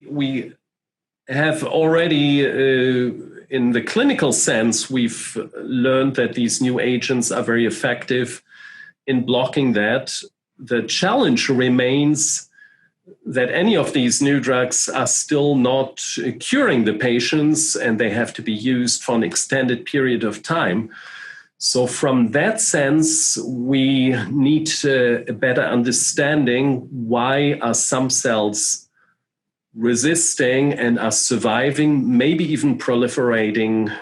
We have already, in the clinical sense, we've learned that these new agents are very effective in blocking that. The challenge remains that any of these new drugs are still not curing the patients, and they have to be used for an extended period of time. So from that sense, we need a better understanding why are some cells resisting and are surviving, maybe even proliferating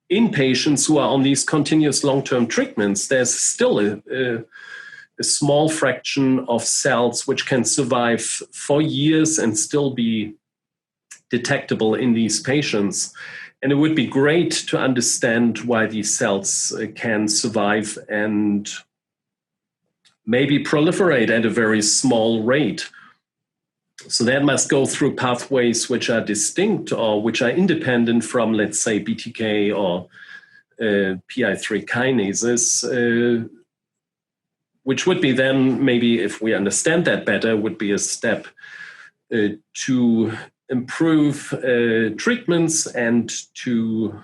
in patients who are on these continuous long-term treatments. There's still a small fraction of cells which can survive for years and still be detectable in these patients. And it would be great to understand why these cells can survive and maybe proliferate at a very small rate. So that must go through pathways which are distinct or which are independent from, let's say, BTK or PI3 kinases, which would be then, maybe if we understand that better, would be a step to improve treatments and to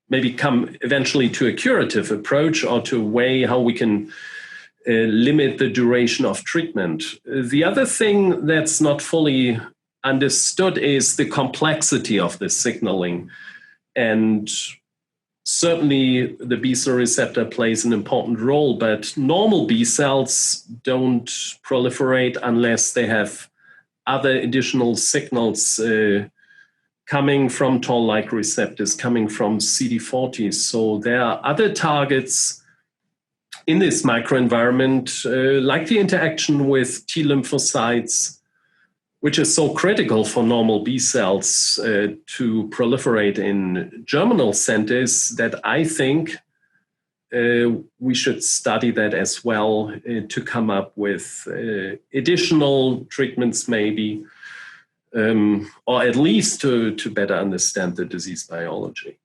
maybe come eventually to a curative approach or to a way how we can limit the duration of treatment. The other thing that's not fully understood is the complexity of the signaling. And certainly the B cell receptor plays an important role, but normal B cells don't proliferate unless they have other additional signals coming from toll-like receptors, coming from CD40s. So there are other targets in this microenvironment, like the interaction with T lymphocytes, which is so critical for normal B cells to proliferate in germinal centers, that I think we should study that as well to come up with additional treatments maybe, or at least to better understand the disease biology.